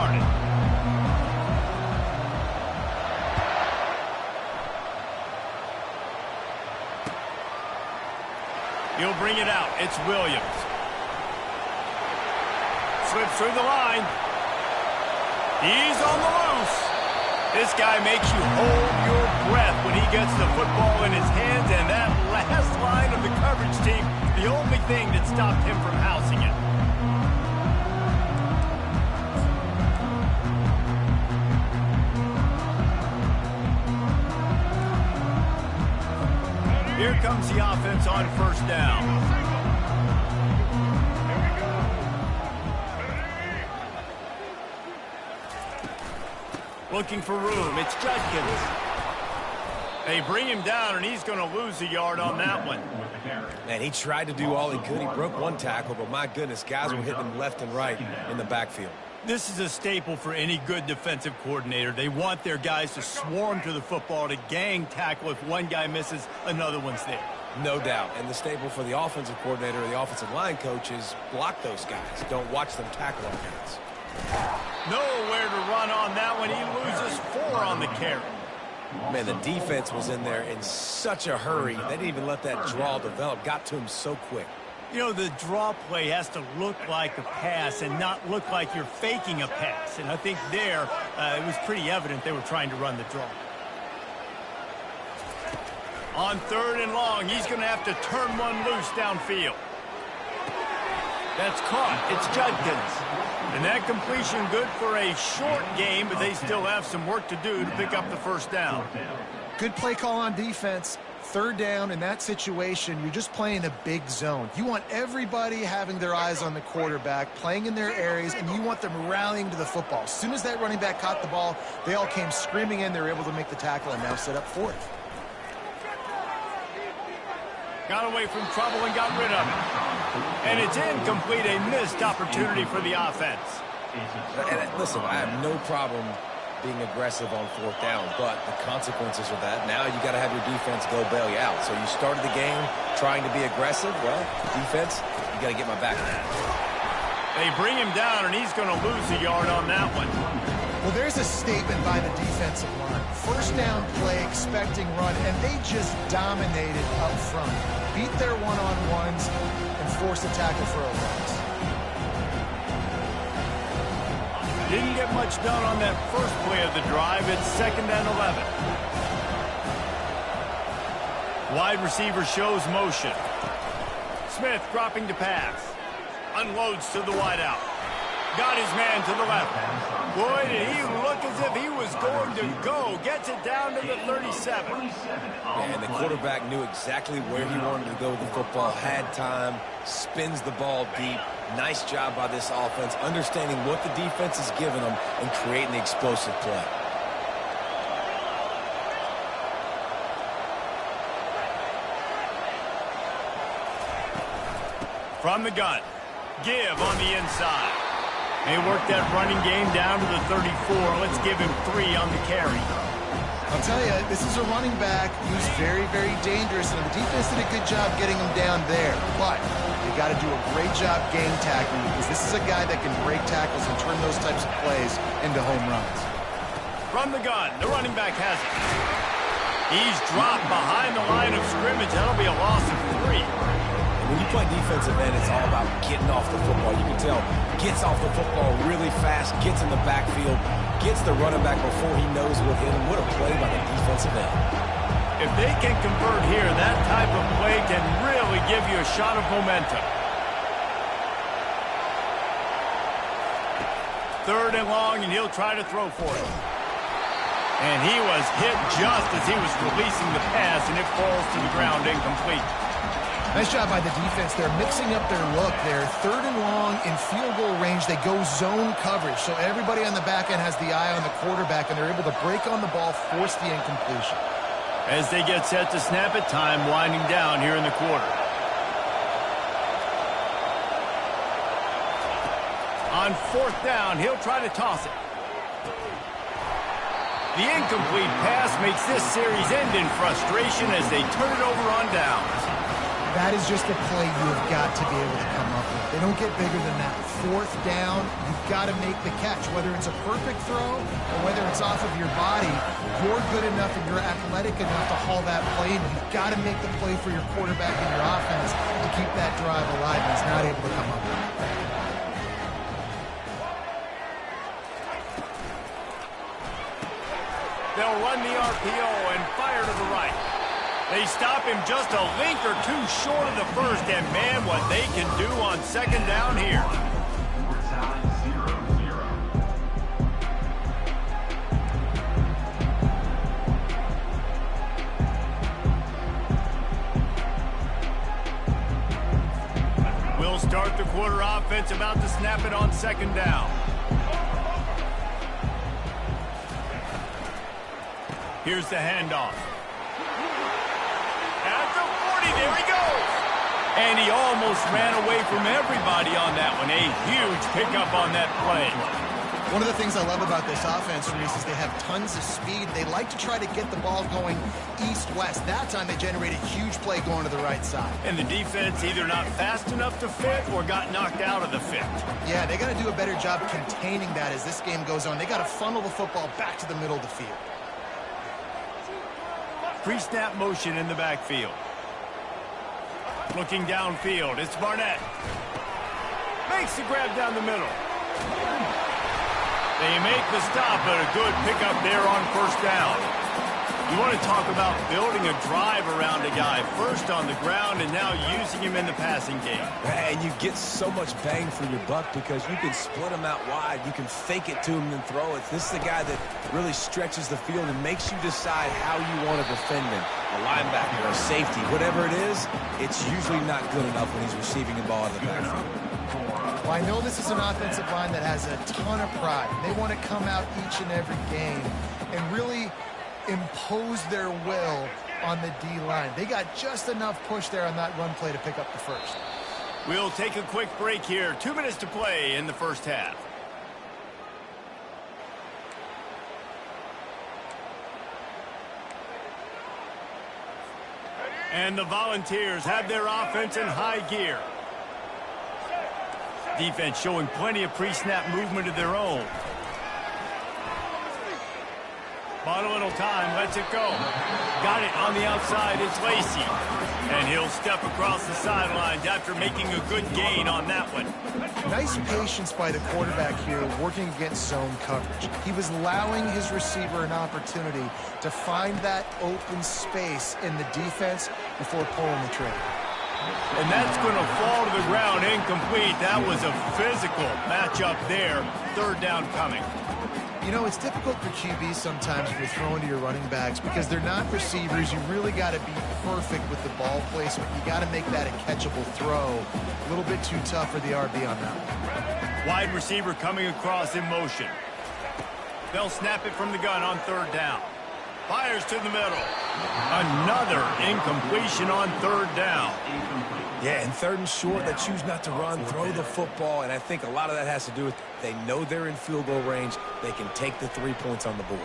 started. He'll bring it out. It's Williams. Slips through the line. He's on the loose. This guy makes you hold your breath when he gets the football in his hands, and that last line of the coverage team, the only thing that stopped him from housing it. Here comes the offense on first down. Looking for room. It's Judkins. They bring him down, and he's going to lose a yard on that one. Man, he tried to do all he could. He broke one tackle, but my goodness, guys were hitting him left and right in the backfield. This is a staple for any good defensive coordinator. They want their guys to swarm to the football, to gang tackle. If one guy misses, another one's there. No doubt. And the staple for the offensive coordinator or the offensive line coach is block those guys. Don't watch them tackle our guys. Nowhere to run on that one. He loses 4 on the carry. Man, the defense was in there in such a hurry. They didn't even let that draw develop. Got to him so quick. You know, the draw play has to look like a pass and not look like you're faking a pass. And I think there, it was pretty evident they were trying to run the draw. On 3rd and long, he's going to have to turn one loose downfield. That's caught. It's Judkins. And that completion good for a short game, but they still have some work to do to pick up the first down. Good play call on defense. 3rd down in that situation, you're just playing a big zone. You want everybody having their eyes on the quarterback, playing in their areas, and you want them rallying to the football. As soon as that running back caught the ball, they all came screaming in. They were able to make the tackle and now set up 4th. Got away from trouble and got rid of it. And it's incomplete, a missed opportunity for the offense. And listen, I have no problem being aggressive on 4th down, but the consequences of that, now you got to have your defense go bail you out. So you started the game trying to be aggressive. Well, defense, you got to get my back. They bring him down, and he's going to lose a yard on that one. Well, there's a statement by the defensive line. 1st down play, expecting run, and they just dominated up front. Beat their one-on-ones and forced a tackle for a loss. Didn't get much done on that first play of the drive. It's 2nd and 11. Wide receiver shows motion. Smith dropping to pass. Unloads to the wideout. Got his man to the left. Boy, did he look as if he was going to go. Gets it down to the 37. And the quarterback knew exactly where he wanted to go with the football, had time, spins the ball deep. Nice job by this offense, understanding what the defense is giving them and creating the explosive play. From the gun. Give on the inside. They work that running game down to the 34. Let's give him 3 on the carry. I'll tell you, this is a running back who's very, very dangerous, and the defense did a good job getting him down there. But you got to do a great job game tackling, because this is a guy that can break tackles and turn those types of plays into home runs. From the gun, the running back has it. He's dropped behind the line of scrimmage. That'll be a loss of 3. When you play defensive end, it's all about getting off the football. You can tell, gets off the football really fast, gets in the backfield, gets the running back before he knows what hit him. What a play by the defensive end. If they can convert here, that type of play can really give you a shot of momentum. 3rd and long, and he'll try to throw for it. And he was hit just as he was releasing the pass, and it falls to the ground incomplete. Nice job by the defense. They're mixing up their look there. 3rd and long in field goal range. They go zone coverage. So everybody on the back end has the eye on the quarterback, and they're able to break on the ball, force the incompletion. As they get set to snap it, time winding down here in the quarter. On 4th down, he'll try to toss it. The incomplete pass makes this series end in frustration as they turn it over on downs. That is just a play you have got to be able to come up with. They don't get bigger than that. Fourth down, you've got to make the catch. Whether it's a perfect throw or whether it's off of your body, you're good enough and you're athletic enough to haul that play, and you've got to make the play for your quarterback and your offense to keep that drive alive, and he's not able to come up with it. They'll run the RPO and fire to the right. They stop him just a link or two short of the first, and man, what they can do on second down here. We'll start the quarter offense, about to snap it on second down. Here's the handoff. At the 40, there he goes. And he almost ran away from everybody on that one. A huge pickup on that play. One of the things I love about this offense, Reese, is they have tons of speed. They like to try to get the ball going east-west. That time they generate a huge play going to the right side. And the defense either not fast enough to fit or got knocked out of the fit. Yeah, they got to do a better job containing that as this game goes on. They got to funnel the football back to the middle of the field. Pre-snap motion in the backfield. Looking downfield, it's Barnett. Makes the grab down the middle. They make the stop, but a good pickup there on first down. You want to talk about building a drive around a guy. First on the ground and now using him in the passing game. And you get so much bang for your buck because you can split him out wide. You can fake it to him and throw it. This is the guy that really stretches the field and makes you decide how you want to defend him. A linebacker, a safety, whatever it is, it's usually not good enough when he's receiving the ball in the backfield. Well, I know this is an offensive line that has a ton of pride. They want to come out each and every game and really impose their will on the D-line. They got just enough push there on that run play to pick up the first. We'll take a quick break here. 2 minutes to play in the first half. And the Volunteers have their offense in high gear. Defense showing plenty of pre-snap movement of their own. Bought a little time, lets it go. Got it on the outside, it's Lacy. And he'll step across the sidelines after making a good gain on that one. Nice patience by the quarterback here working against zone coverage. He was allowing his receiver an opportunity to find that open space in the defense before pulling the trigger. And that's going to fall to the ground incomplete. That was a physical matchup there. Third down coming. You know, it's difficult for QBs sometimes when you're throwing to your running backs because they're not receivers. You really got to be perfect with the ball placement. You got to make that a catchable throw. A little bit too tough for the RB on that one. Wide receiver coming across in motion. They'll snap it from the gun on third down. Fires to the middle. Another incompletion on third down. Yeah, and third and short, they choose not to run, throw the football, and I think a lot of that has to do with they know they're in field goal range. They can take the 3 points on the board.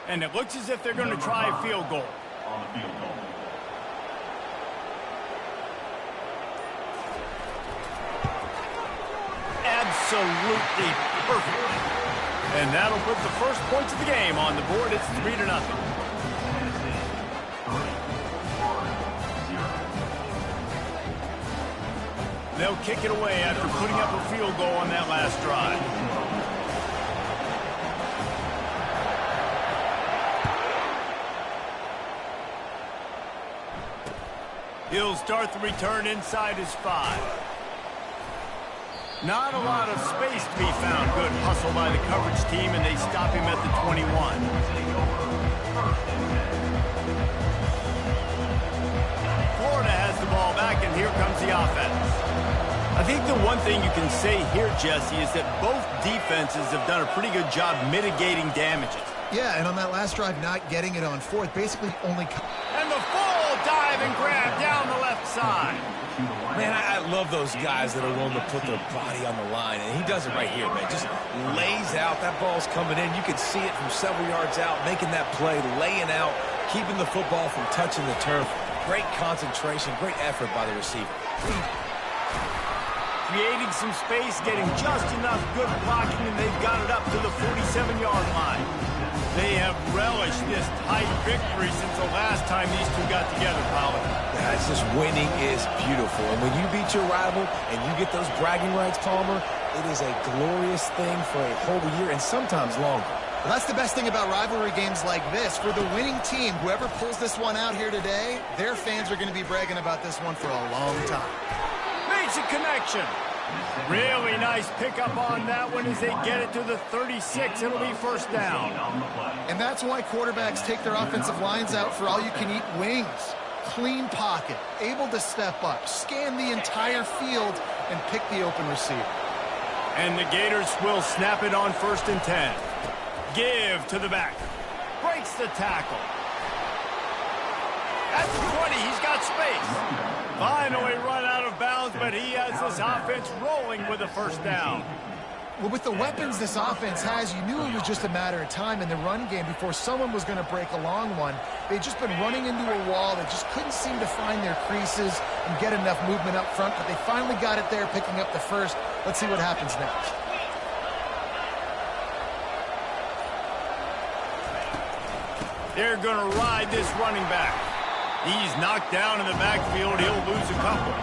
And it looks as if they're going to try a field goal. Absolutely perfect. And that'll put the first points of the game on the board. It's 3-0. They'll kick it away after putting up a field goal on that last drive. He'll start the return inside his 5. Not a lot of space to be found. Good hustle by the coverage team, and they stop him at the 21. Florida has the ball back, and here comes the offense. I think the one thing you can say here, Jesse, is that both defenses have done a pretty good job mitigating damages. Yeah, and on that last drive, not getting it on fourth, basically only... And the full dive and grab down the left side. Man, I love those guys that are willing to put their body on the line, and he does it right here, man. Just lays out. That ball's coming in. You can see it from several yards out, making that play, laying out, keeping the football from touching the turf. Great concentration, great effort by the receiver. Creating some space, getting just enough good blocking, and they've got it up to the 47-yard line. They have relished this tight victory since the last time these two got together, Pollard. Yeah, it's just winning is beautiful. And when you beat your rival and you get those bragging rights, Palmer, it is a glorious thing for a whole year and sometimes longer. Well, that's the best thing about rivalry games like this. For the winning team, whoever pulls this one out here today, their fans are going to be bragging about this one for a long time. Makes a connection. Really nice pickup on that one as they get it to the 36. It'll be first down. And that's why quarterbacks take their offensive lines out for all-you-can-eat wings. Clean pocket, able to step up, scan the entire field, and pick the open receiver. And the Gators will snap it on 1st and 10. Give to the back. Breaks the tackle. At the 20, he's got space. Finally run out of bounds, but he has this offense rolling with a first down. Well, with the weapons this offense has, you knew it was just a matter of time in the run game before someone was going to break a long one. They'd just been running into a wall. They just couldn't seem to find their creases and get enough movement up front, but they finally got it there, picking up the first. Let's see what happens next. They're going to ride this running back. He's knocked down in the backfield. He'll lose a couple.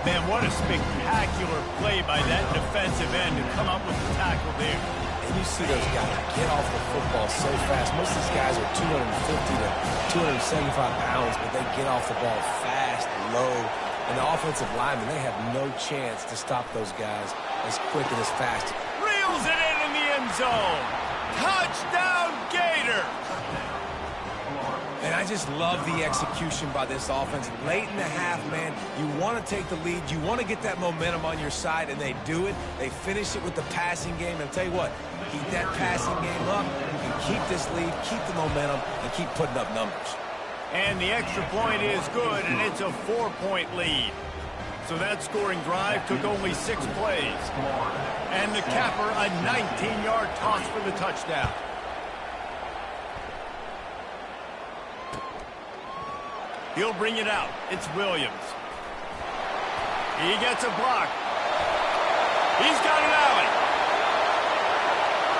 Man, what a spectacular play by that defensive end to come up with the tackle there. And you see those guys get off the football so fast. Most of these guys are 250 to 275 pounds, but they get off the ball fast, low. And the offensive linemen, they have no chance to stop those guys as quick and as fast. Reels it in the end zone. Touchdown, Gators! And I just love the execution by this offense. Late in the half, man, you want to take the lead. You want to get that momentum on your side, and they do it. They finish it with the passing game. And I'll tell you what, keep that passing game up. You can keep this lead, keep the momentum, and keep putting up numbers. And the extra point is good, and it's a 4-point lead. So that scoring drive took only 6 plays. And the capper, a 19-yard toss for the touchdown. He'll bring it out. It's Williams. He gets a block. He's got an alley.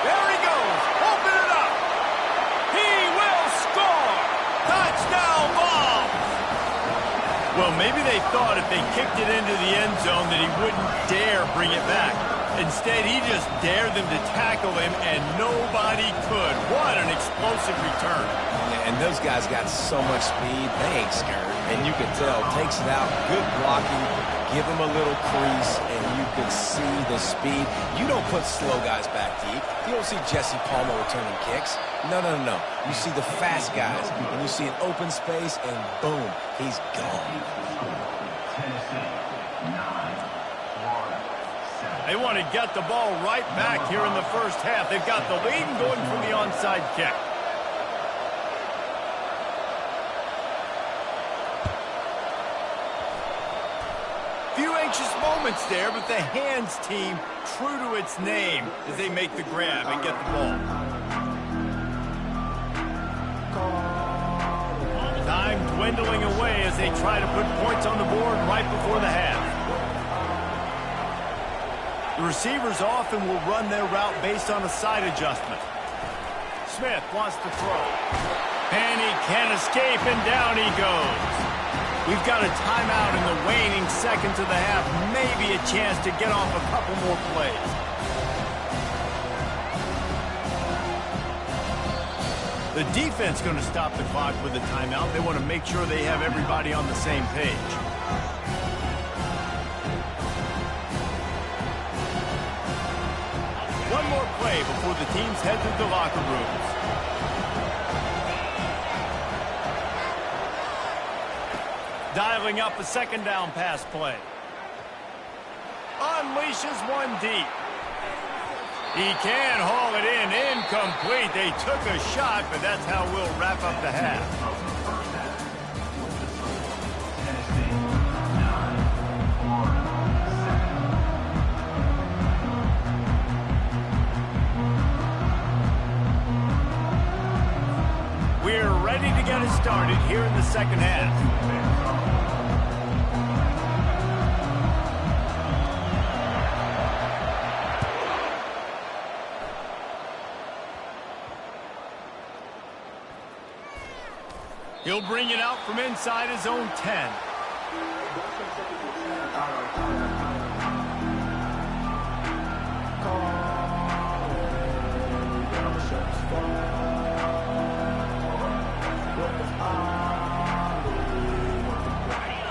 There he goes. Open it up. He will score. Touchdown ball. Well, maybe they thought if they kicked it into the end zone that he wouldn't dare bring it back. Instead, he just dared them to tackle him, and nobody could. What an explosive return. And those guys got so much speed, they ain't scared. And you can tell, takes it out, good blocking, give him a little crease, and you can see the speed. You don't put slow guys back deep. You don't see Jesse Palmer returning kicks. No, no, no, no. You see the fast guys, and you see an open space, and boom, he's gone. They want to get the ball right back here in the first half. They've got the lead and going for the onside kick. Few anxious moments there, but the hands team true to its name as they make the grab and get the ball. Time dwindling away as they try to put points on the board right before the half. The receivers often will run their route based on a side adjustment. Smith wants to throw. And he can't escape, and down he goes. We've got a timeout in the waning seconds of the half. Maybe a chance to get off a couple more plays. The defense going to stop the clock with a timeout. They want to make sure they have everybody on the same page. One more play before the teams head to the locker rooms. Dialing up a second down pass play. Unleashes one deep. He can haul it in. Incomplete. They took a shot, but that's how we'll wrap up the half. get us started here in the second half. He'll bring it out from inside his own 10.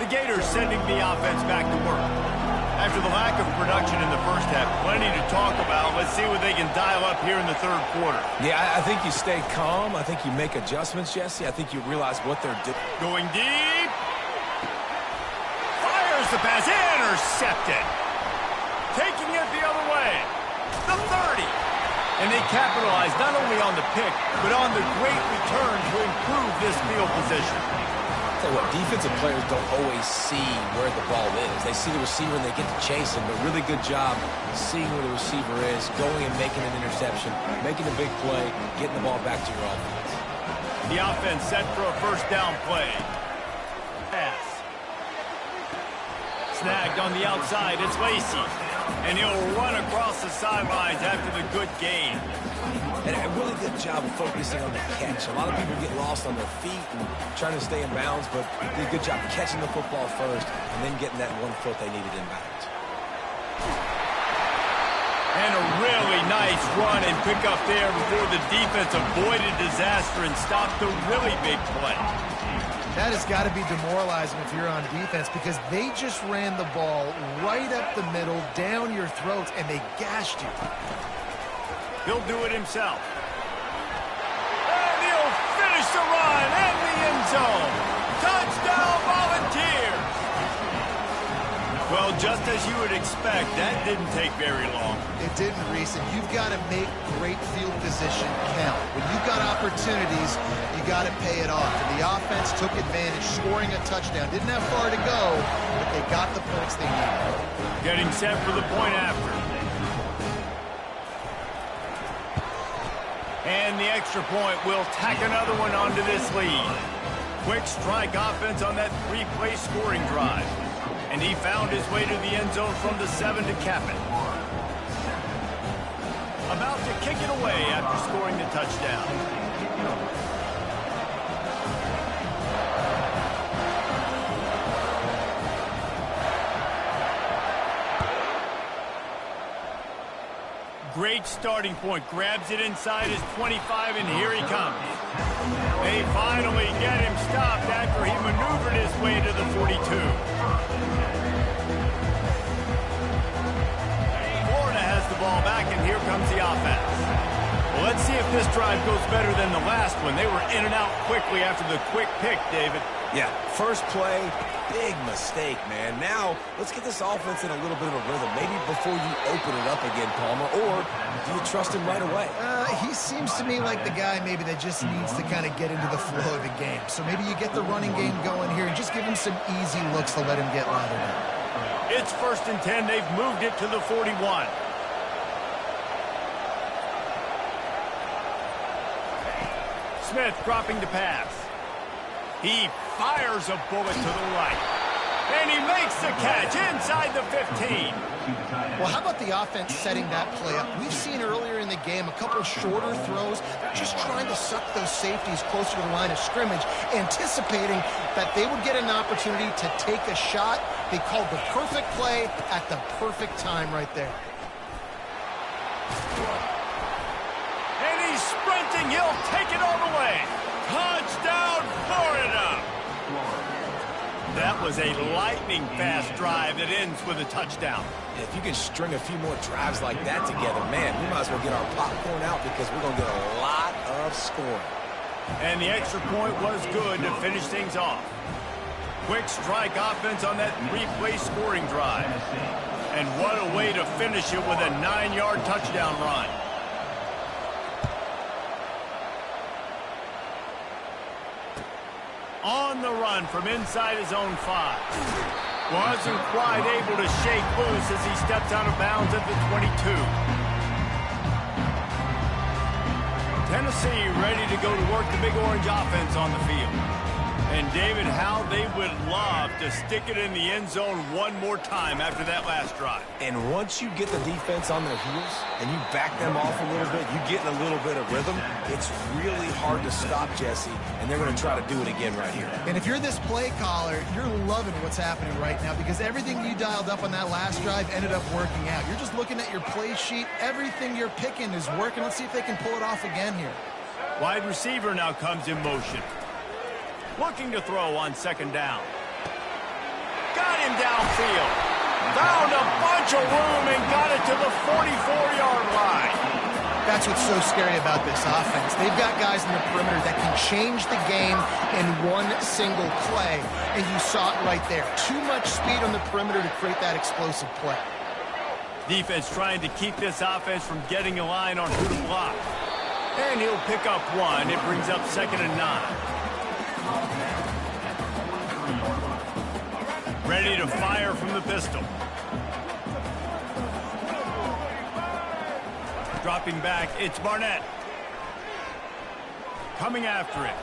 The Gators sending the offense back to work. After the lack of production in the first half, plenty to talk about. Let's see what they can dial up here in the third quarter. Yeah, I think you stay calm. I think you make adjustments, Jesse. I think you realize what they're doing. Going deep. Fires the pass. Intercepted. Taking it the other way. The 30. And they capitalize not only on the pick, but on the great return to improve this field position. Tell you what, defensive players don't always see where the ball is. They see the receiver and they get to chase him, but really good job seeing where the receiver is, going and making an interception, making a big play, getting the ball back to your offense. The offense set for a first down play. Pass. Snagged on the outside, it's Lacy. And he'll run across the sidelines after the good gain. And a really good job of focusing on the catch. A lot of people get lost on their feet and trying to stay in bounds, but did a good job catching the football first and then getting that 1 foot they needed inbounds. And a really nice run and pick up there before the defense avoided disaster and stopped the really big play. That has got to be demoralizing if you're on defense because they just ran the ball right up the middle, down your throats, and they gashed you. He'll do it himself. And he'll finish the run in the end zone. Touchdown, Volunteers! Well, just as you would expect, that didn't take very long. It didn't, Reese, and you've got to make great field position count. When you've got opportunities, you got to pay it off. And the offense took advantage, scoring a touchdown. Didn't have far to go, but they got the points they needed. Getting set for the point after. And the extra point will tack another one onto this lead. Quick strike offense on that 3-play scoring drive. And he found his way to the end zone from the 7 to cap it. About to kick it away after scoring the touchdown. Great starting point. Grabs it inside his 25, and here he comes. They finally get him stopped after he maneuvered his way to the 42. Florida has the ball back, and here comes the offense. Well, let's see if this drive goes better than the last one. They were in and out quickly after the quick pick, David. Yeah, first play, big mistake, man. Now, let's get this offense in a little bit of a rhythm. Maybe before you open it up again, Palmer, or do you trust him right away? He seems to me like the guy maybe that just needs to kind of get into the flow of the game. So maybe you get the running game going here and just give him some easy looks to let him get lathered up. It's 1st and 10. They've moved it to the 41. Smith dropping to pass. He fires a bullet to the right. And he makes the catch inside the 15. Well, how about the offense setting that play up? We've seen earlier in the game a couple shorter throws. They're just trying to suck those safeties closer to the line of scrimmage, anticipating that they would get an opportunity to take a shot. They called the perfect play at the perfect time right there. And he's sprinting. He'll take it all the way. Touchdown, Florida! That was a lightning-fast drive that ends with a touchdown. If you can string a few more drives like that together, man, we might as well get our popcorn out because we're going to get a lot of scoring. And the extra point was good to finish things off. Quick strike offense on that 3-play scoring drive. And what a way to finish it with a 9-yard touchdown run. On the run from inside his own 5. Wasn't quite able to shake loose as he steps out of bounds at the 22. Tennessee ready to go to work the Big Orange offense on the field. And, David, how they would love to stick it in the end zone one more time after that last drive. And once you get the defense on their heels and you back them off a little bit, you get in a little bit of rhythm, it's really hard to stop, Jesse, and they're going to try to do it again right here. And if you're this play caller, you're loving what's happening right now because everything you dialed up on that last drive ended up working out. You're just looking at your play sheet. Everything you're picking is working. Let's see if they can pull it off again here. Wide receiver now comes in motion. Looking to throw on second down. Got him downfield. Found a bunch of room and got it to the 44-yard line. That's what's so scary about this offense. They've got guys in the perimeter that can change the game in one single play. And you saw it right there. Too much speed on the perimeter to create that explosive play. Defense trying to keep this offense from getting a line on who to block. And he'll pick up one. It brings up 2nd and 9. Ready to fire from the pistol. Dropping back, it's Barnett. Coming after it.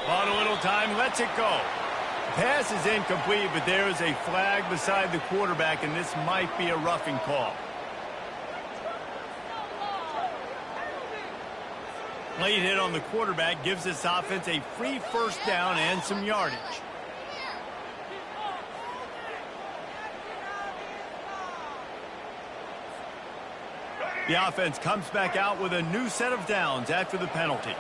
Bought a little time, lets it go. Pass is incomplete, but there is a flag beside the quarterback, and this might be a roughing call. Late hit on the quarterback gives this offense a free first down and some yardage. The offense comes back out with a new set of downs after the penalty.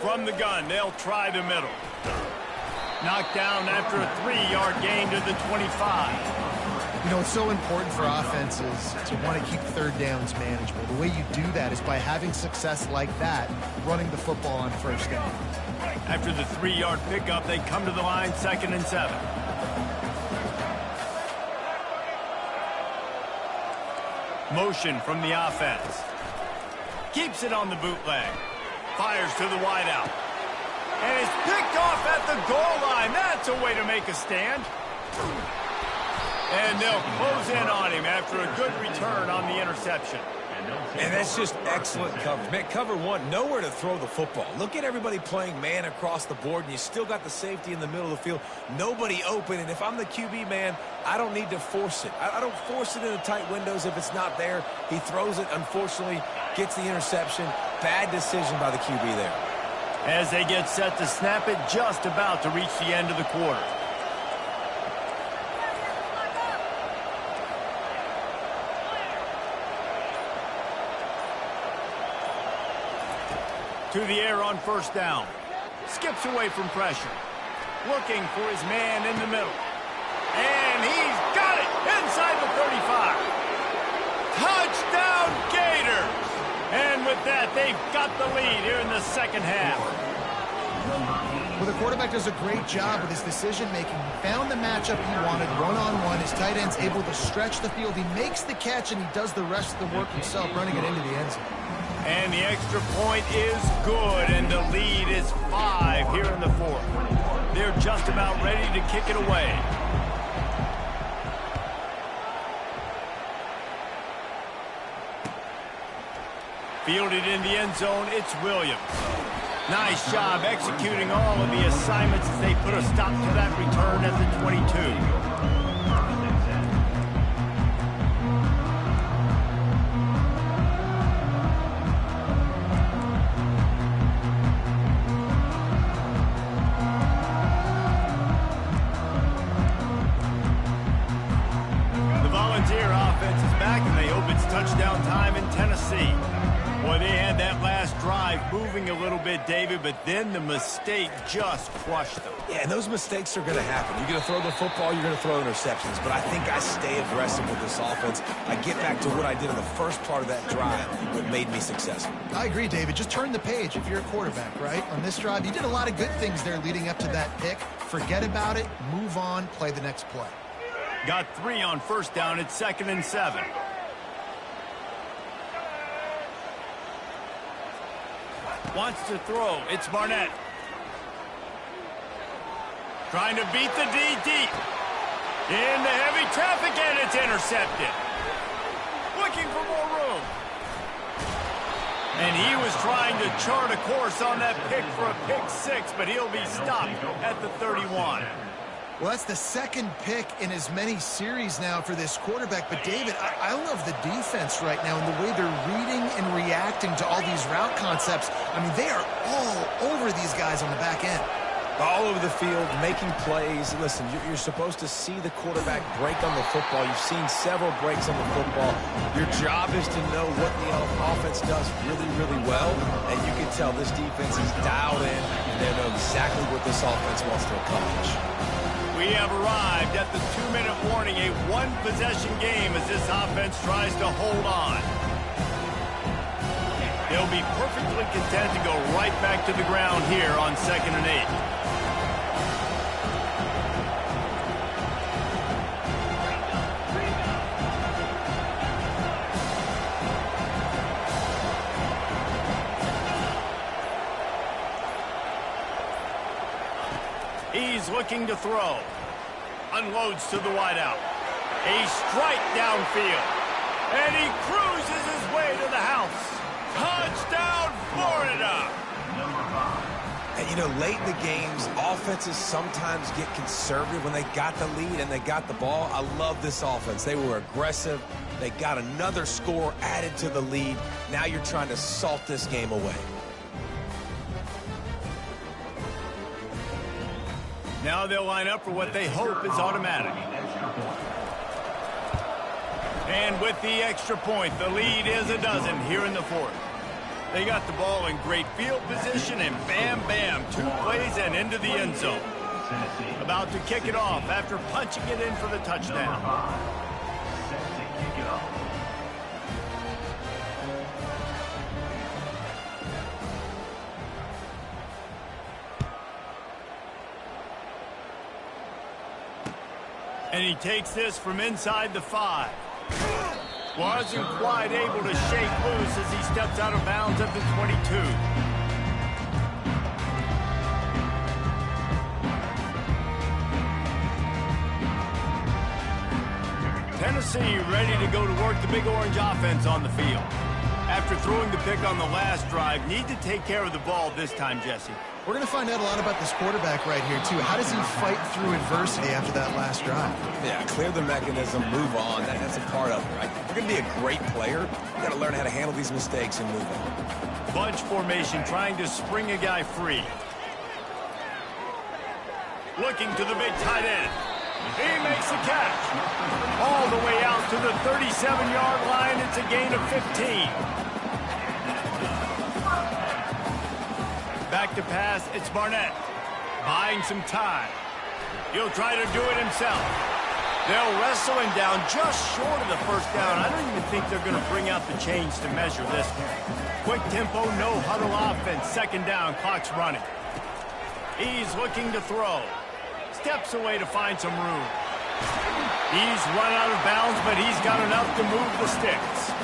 From the gun, they'll try the middle. Knocked down after a 3-yard gain to the 25. You know, it's so important for offenses to want to keep third downs manageable. The way you do that is by having success like that, running the football on first down. After the 3-yard pickup, they come to the line 2nd and 7. Motion from the offense. Keeps it on the bootleg. Fires to the wideout. And it's picked off at the goal line. That's a way to make a stand. And they'll close in on him after a good return on the interception. And that's just excellent coverage. Man, cover one, nowhere to throw the football. Look at everybody playing man across the board, and you still got the safety in the middle of the field. Nobody open, and if I'm the QB, man, I don't need to force it. I don't force it into tight windows if it's not there. He throws it, unfortunately, gets the interception. Bad decision by the QB there. As they get set to snap it, just about to reach the end of the quarter. To the air on first down. Skips away from pressure. Looking for his man in the middle. And he's got it inside the 35. Touchdown Gators! And with that, they've got the lead here in the second half. Well, the quarterback does a great job with his decision-making. He found the matchup he wanted, one-on-one. His tight end's able to stretch the field. He makes the catch, and he does the rest of the work himself, running it into the end zone. And the extra point is good, and the lead is 5 here in the fourth. They're just about ready to kick it away. Fielded in the end zone, it's Williams. Nice job executing all of the assignments as they put a stop to that return at the 22. Touchdown time in Tennessee. Boy, they had that last drive moving a little bit, David, but then the mistake just crushed them. Yeah, and those mistakes are going to happen. You're going to throw the football, you're going to throw interceptions, but I think I stay aggressive with this offense. I get back to what I did in the first part of that drive that made me successful. I agree, David. Just turn the page if you're a quarterback, right? On this drive, you did a lot of good things there leading up to that pick. Forget about it, move on, play the next play. Got 3 on first down at 2nd and 7. Wants to throw. It's Barnett. Trying to beat the D deep. Into heavy traffic, and it's intercepted. Looking for more room. And he was trying to chart a course on that pick for a pick-6, but he'll be stopped at the 31. Well, that's the second pick in as many series now for this quarterback. But, David, I love the defense right now and the way they're reading and reacting to all these route concepts. I mean, they are all over these guys on the back end. All over the field, making plays. Listen, you're supposed to see the quarterback break on the football. You've seen several breaks on the football. Your job is to know what the offense does really, really well. And you can tell this defense is dialed in, and they know exactly what this offense wants to accomplish. We have arrived at the 2-minute warning, a one-possession game as this offense tries to hold on. They'll be perfectly content to go right back to the ground here on 2nd and 8. He's looking to throw. Unloads to the wideout. A strike downfield. And he cruises his way to the house. Touchdown, Florida! And, you know, late in the games, offenses sometimes get conservative when they got the lead and they got the ball. I love this offense. They were aggressive. They got another score added to the lead. Now you're trying to salt this game away. Now they'll line up for what they hope is automatic. And with the extra point, the lead is a dozen here in the 4th. They got the ball in great field position, and bam, bam, 2 plays and into the end zone. About to kick it off after punching it in for the touchdown. And he takes this from inside the 5. Wasn't quite able to shake loose as he steps out of bounds at the 22. Tennessee ready to go to work the Big Orange offense on the field. After throwing the pick on the last drive, need to take care of the ball this time, Jesse. We're going to find out a lot about this quarterback right here, too. How does he fight through adversity after that last drive? Yeah, clear the mechanism, move on. That's a part of it, right? If you're going to be a great player, you got to learn how to handle these mistakes and move on. Bunch formation trying to spring a guy free. Looking to the big tight end. He makes the catch. All the way out to the 37-yard line. It's a gain of 15. Back to pass, it's Barnett. Buying some time. He'll try to do it himself. They'll wrestle him down just short of the first down. I don't even think they're going to bring out the chains to measure this one. Quick tempo, no huddle offense. 2nd down, clock's running. He's looking to throw. Steps away to find some room. He's run out of bounds, but he's got enough to move the sticks.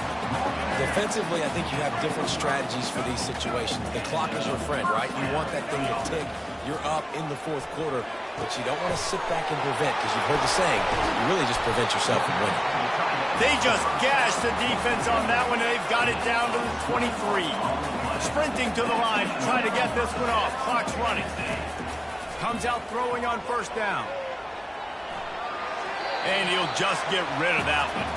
Defensively, I think you have different strategies for these situations. The clock is your friend, right? You want that thing to tick. You're up in the 4th quarter, but you don't want to sit back and prevent, because you've heard the saying, you really just prevent yourself from winning. They just gashed the defense on that one, and they've got it down to the 23. Sprinting to the line to try to get this one off. Clock's running. Comes out throwing on 1st down. And he'll just get rid of that one.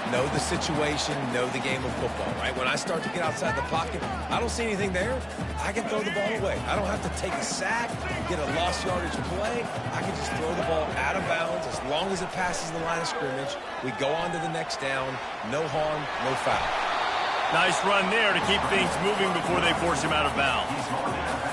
Know the situation, know the game of football, right? When I start to get outside the pocket, I don't see anything there, I can throw the ball away. I don't have to take a sack, get a lost yardage play. I can just throw the ball out of bounds. As long as it passes the line of scrimmage, we go on to the next down. No harm, no foul. Nice run there to keep things moving before they force him out of bounds.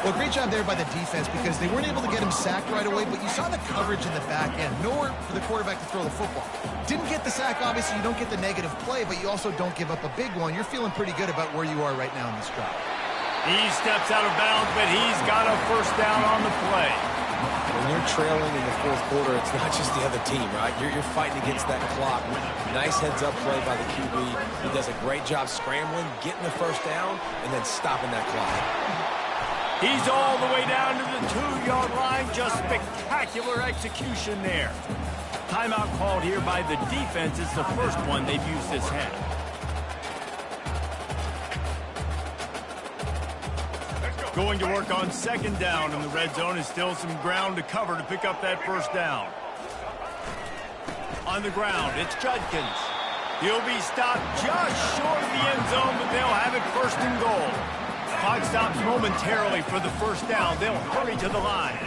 Well, great job there by the defense because they weren't able to get him sacked right away, but you saw the coverage in the back end. Nowhere for the quarterback to throw the football. Didn't get the sack, obviously. You don't get the negative play, but you also don't give up a big one. You're feeling pretty good about where you are right now in this drive. He steps out of bounds, but he's got a 1st down on the play. When you're trailing in the 4th quarter, it's not just the other team, right? You're fighting against that clock. Nice heads-up play by the QB. He does a great job scrambling, getting the 1st down, and then stopping that clock. He's all the way down to the 2-yard line. Just spectacular execution there. timeout called here by the defense. It's the first one they've used this half. Going to work on second down, and the red zone is still some ground to cover to pick up that first down. On the ground, it's Judkins. He'll be stopped just short of the end zone, but they'll have it first and goal. Clock stops momentarily for the first down. They'll hurry to the line.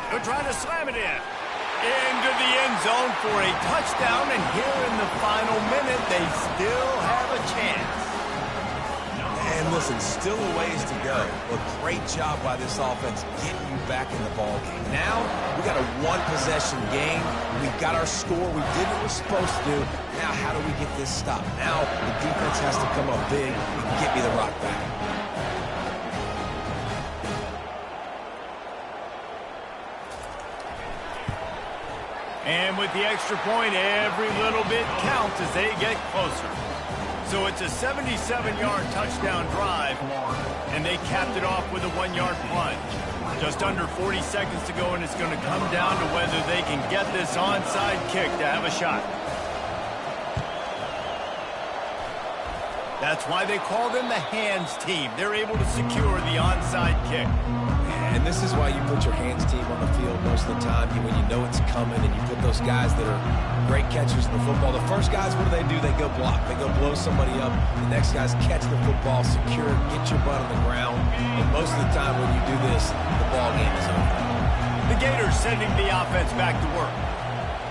They're trying to slam it in. Into the end zone for a touchdown, and here in the final minute, they still have a chance. And listen, still a ways to go. But great job by this offense getting you back in the ball game. Now, we got a one-possession game. We got our score. We did what we're supposed to do. Now, how do we get this stopped? Now, the defense has to come up big and get me the rock back. And with the extra point, every little bit counts as they get closer. So it's a 77-yard touchdown drive, and they capped it off with a 1-yard plunge. Just under 40 seconds to go, and it's going to come down to whether they can get this onside kick to have a shot. That's why they call them the hands team. They're able to secure the onside kick. And this is why you put your hands team on the field most of the time when you know it's coming, and you put those guys that are great catchers in the football. The first guys, what do? They go block. They go blow somebody up. The next guys catch the football, secure it, get your butt on the ground. And most of the time when you do this, the ball game is over. The Gators sending the offense back to work.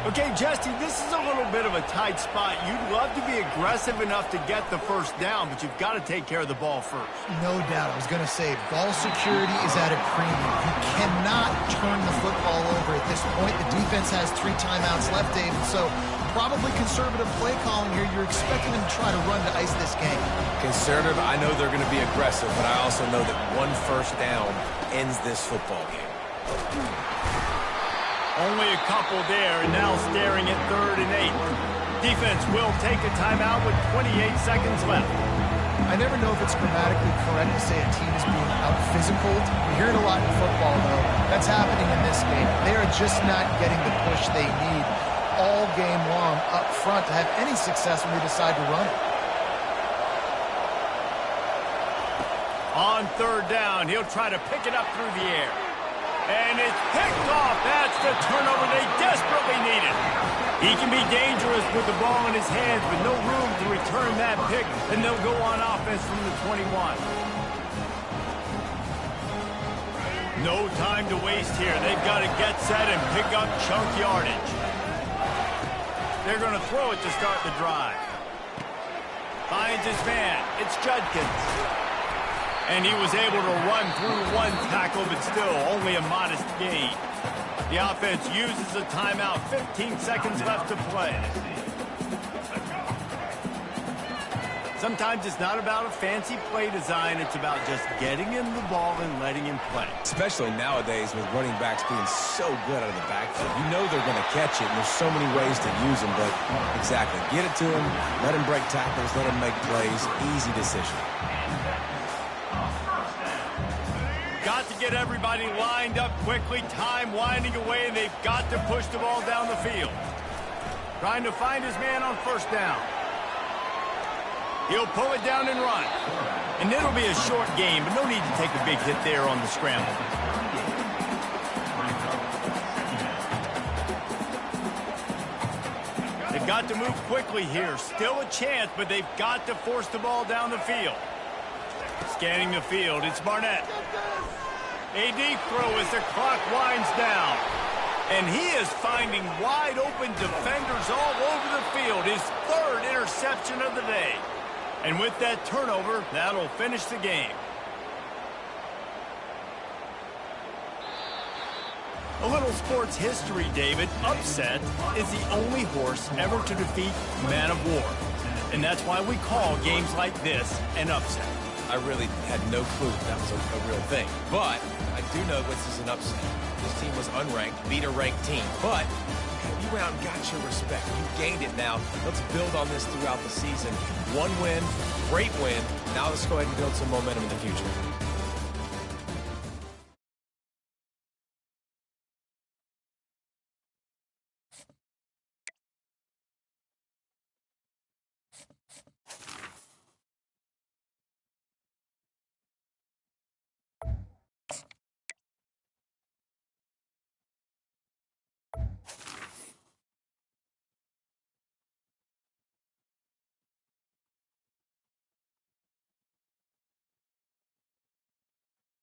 Okay, Justy, this is a little bit of a tight spot. You'd love to be aggressive enough to get the first down, but you've got to take care of the ball first. No doubt. I was going to say, ball security is at a premium. You cannot turn the football over at this point. The defense has 3 timeouts left, David, so probably conservative play calling here. You're expecting them to try to run to ice this game. Conservative, I know they're going to be aggressive, but I also know that one first down ends this football game. Only a couple there, and now staring at 3rd and 8. Defense will take a timeout with 28 seconds left. I never know if it's grammatically correct to say a team is being out-physicaled. We hear it a lot in football, though. That's happening in this game. They are just not getting the push they need all game long up front to have any success when they decide to run it. On 3rd down, he'll try to pick it up through the air. And it's picked off. That's the turnover they desperately needed. He can be dangerous with the ball in his hands, but no room to return that pick, and they'll go on offense from the 21. No time to waste here. They've got to get set and pick up chunk yardage. They're going to throw it to start the drive. Finds his man. It's Judkins. And he was able to run through 1 tackle, but still only a modest gain. The offense uses a timeout. 15 seconds left to play. Sometimes it's not about a fancy play design. It's about just getting him the ball and letting him play. Especially nowadays with running backs being so good out of the backfield. You know they're going to catch it, and there's so many ways to use them. But exactly, get it to him, let him break tackles, let him make plays. Easy decision. Got to get everybody lined up quickly. Time winding away, and they've got to push the ball down the field. Trying to find his man on first down. He'll pull it down and run. And it'll be a short game, but no need to take a big hit there on the scramble. They've got to move quickly here. Still a chance, but they've got to force the ball down the field. Scanning the field, it's Barnett. A deep throw as the clock winds down. And he is finding wide open defenders all over the field. His 3rd interception of the day. And with that turnover, that'll finish the game. A little sports history, David. Upset is the only horse ever to defeat Man of War. And that's why we call games like this an upset. I really had no clue that was a real thing. But I do know this is an upset. This team was unranked, beat a ranked team. But you went out and got your respect. You gained it now. Let's build on this throughout the season. 1 win, great win. Now let's go ahead and build some momentum in the future.